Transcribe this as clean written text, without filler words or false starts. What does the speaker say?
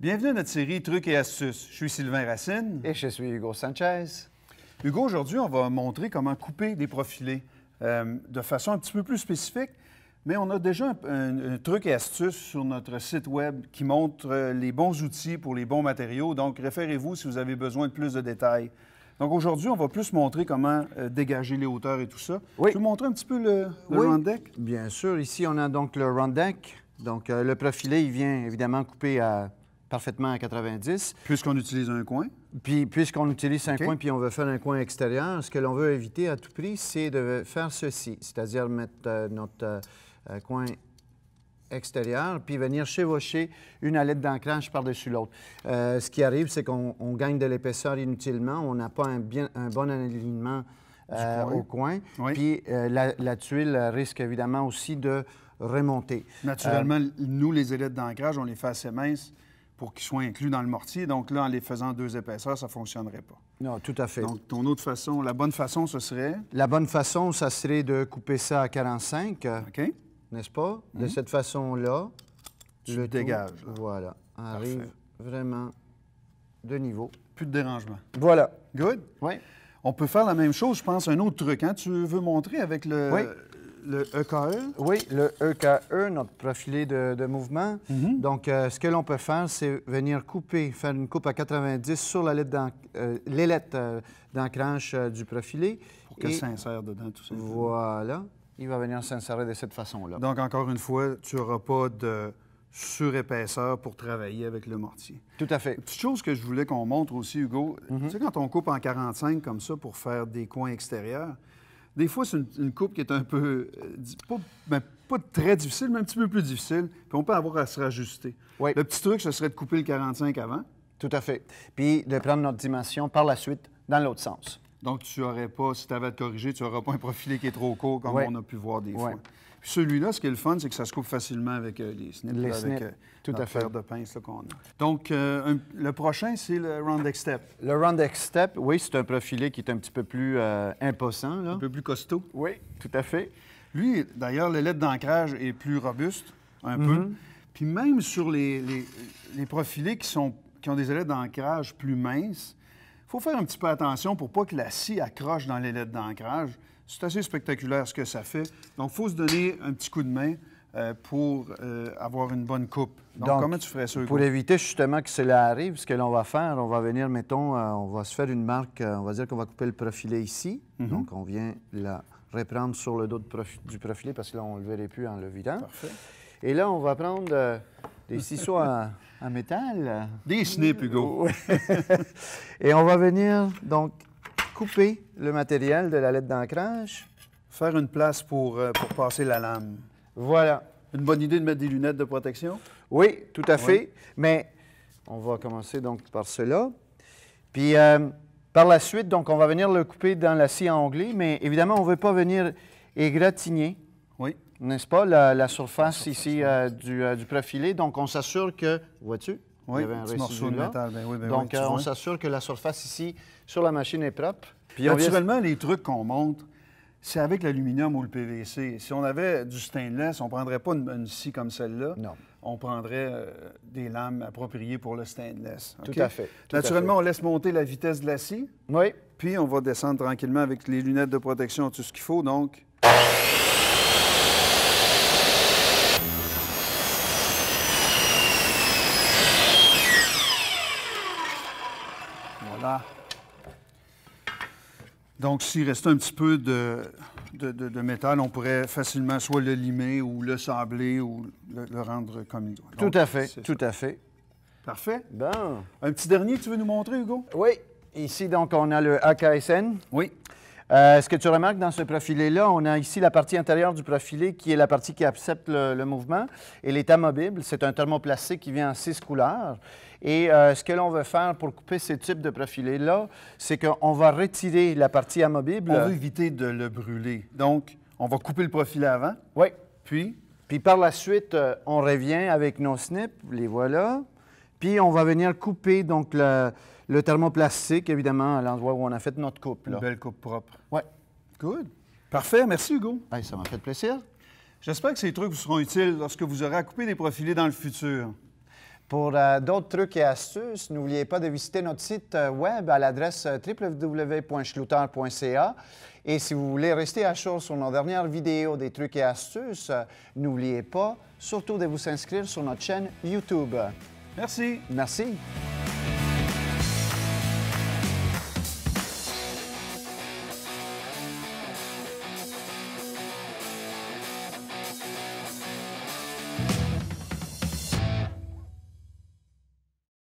Bienvenue à notre série Trucs et astuces. Je suis Sylvain Racine. Et je suis Hugo Sanchez. Hugo, aujourd'hui, on va montrer comment couper des profilés de façon un petit peu plus spécifique, mais on a déjà un truc et astuce sur notre site web qui montre les bons outils pour les bons matériaux. Donc, référez-vous si vous avez besoin de plus de détails. Donc, aujourd'hui, on va plus montrer comment dégager les hauteurs et tout ça. Oui. Tu veux montrer un petit peu le Oui, round deck? Bien sûr. Ici, on a donc le round deck. Donc, le profilé, il vient évidemment couper parfaitement à 90. Puisqu'on utilise un coin. Puis, puisqu'on utilise un OK. coin puis on veut faire un coin extérieur, ce que l'on veut éviter à tout prix, c'est de faire ceci, c'est-à-dire mettre notre coin extérieur puis venir chevaucher une allette d'ancrage par-dessus l'autre. Ce qui arrive, c'est qu'on gagne de l'épaisseur inutilement, on n'a pas un bon alignement au coin, Oui. puis la tuile risque évidemment aussi de remonter. Naturellement, nous, les ailettes d'ancrage, on les fait assez minces pour qu'ils soient inclus dans le mortier. Donc là, en les faisant deux épaisseurs, ça ne fonctionnerait pas. Non, tout à fait. Donc, ton autre façon, la bonne façon, ce serait... La bonne façon, ça serait de couper ça à 45, OK? n'est-ce pas? De cette façon-là. Tu le le tout, dégages, là. Voilà. Arrive vraiment de niveau. Plus de dérangement. Voilà. Good? Oui. On peut faire la même chose, je pense, un autre truc. Hein? Tu veux montrer avec le EKE? Oui, le EKE, notre profilé de mouvement. Donc, ce que l'on peut faire, c'est venir couper, faire une coupe à 90 sur l'ailette d'ancrage du profilé. Pour qu'elle s'insère dedans, tout ça. Voilà. Il va venir s'insérer de cette façon-là. Donc, encore une fois, tu n'auras pas de surépaisseur pour travailler avec le mortier. Tout à fait. Petite chose que je voulais qu'on montre aussi, Hugo, tu sais, quand on coupe en 45 comme ça pour faire des coins extérieurs, des fois, c'est une coupe qui est un peu, pas très difficile, mais un petit peu plus difficile, puis on peut avoir à se rajuster. Oui. Le petit truc, ce serait de couper le 45 avant. Tout à fait. Puis de prendre notre dimension par la suite dans l'autre sens. Donc, tu n'aurais pas, si tu avais à te corriger, tu n'auras pas un profilé qui est trop court, comme Oui. on a pu voir des Oui. fois. Puis celui-là, ce qui est le fun, c'est que ça se coupe facilement avec les snips. Les là, snips, avec tout à notre fait. fer de pince là, qu'on a. Donc, le prochain, c'est le round deck step. Le round deck step, oui, c'est un profilé qui est un petit peu plus imposant, là. Un peu plus costaud. Oui, tout à fait. Lui, d'ailleurs, l'ailette d'ancrage est plus robuste, un peu. Puis même sur les profilés qui ont des ailettes d'ancrage plus minces, il faut faire un petit peu attention pour pas que la scie accroche dans l'ailette d'ancrage. C'est assez spectaculaire ce que ça fait. Donc, il faut se donner un petit coup de main pour avoir une bonne coupe. Donc, comment tu ferais ça, Hugo? Pour éviter justement que cela arrive, ce que l'on va faire, on va venir, mettons, on va se faire une marque, on va dire qu'on va couper le profilé ici. Donc, on vient la reprendre sur le dos du profilé parce que là, on ne le verrait plus en le vidant. Parfait. Et là, on va prendre des ciseaux en métal. Des snips, Hugo. Et on va venir, donc, couper le matériel de la lettre d'ancrage. Faire une place pour passer la lame. Voilà. Une bonne idée de mettre des lunettes de protection? Oui, tout à fait. Mais on va commencer donc par cela. Puis par la suite, donc, on va venir le couper dans la scie à onglet, mais évidemment, on ne veut pas venir égratigner, Oui. n'est-ce pas, la surface ici du profilé. Donc, on s'assure que, vois-tu? Oui, il y avait un petit morceau résidu de là. métal. Ben oui, ben Donc, oui, tu on vois. s'assure que la surface ici sur la machine est propre. Puis on vient- Naturellement, les trucs qu'on montre, c'est avec l'aluminium ou le PVC. Si on avait du stainless, on ne prendrait pas une scie comme celle-là. Non. On prendrait des lames appropriées pour le stainless. Tout OK? à fait. Tout à Naturellement, fait. on laisse monter la vitesse de la scie, Oui. puis on va descendre tranquillement avec les lunettes de protection, tout ce qu'il faut. Donc, voilà. Donc, s'il restait un petit peu de métal, on pourrait facilement soit le limer ou le sabler ou le rendre comme il doit. Tout Donc, à fait. c'est Tout ça. à fait. Parfait. Bon. Un petit dernier que tu veux nous montrer, Hugo? Oui. Ici, donc, on a le AKSN. Oui. Ce que tu remarques dans ce profilé-là, on a ici la partie intérieure du profilé qui est la partie qui accepte le mouvement. Et l'état mobile, c'est un thermoplastique qui vient en 6 couleurs. Et ce que l'on veut faire pour couper ce type de profilé-là, c'est qu'on va retirer la partie amovible. On veut éviter de le brûler. Donc, on va couper le profilé avant, Oui. puis Puis par la suite, on revient avec nos snips, les voilà. Puis on va venir couper donc le thermoplastique, évidemment, à l'endroit où on a fait notre coupe. une Là. belle coupe propre. Oui. Good. Parfait. Merci, Hugo. Hey, ça m'a fait plaisir. J'espère que ces trucs vous seront utiles lorsque vous aurez à couper des profilés dans le futur. Pour d'autres trucs et astuces, n'oubliez pas de visiter notre site web à l'adresse www.schluter.ca. Et si vous voulez rester à jour sur nos dernières vidéos des trucs et astuces, n'oubliez pas surtout de vous inscrire sur notre chaîne YouTube. Merci. Merci.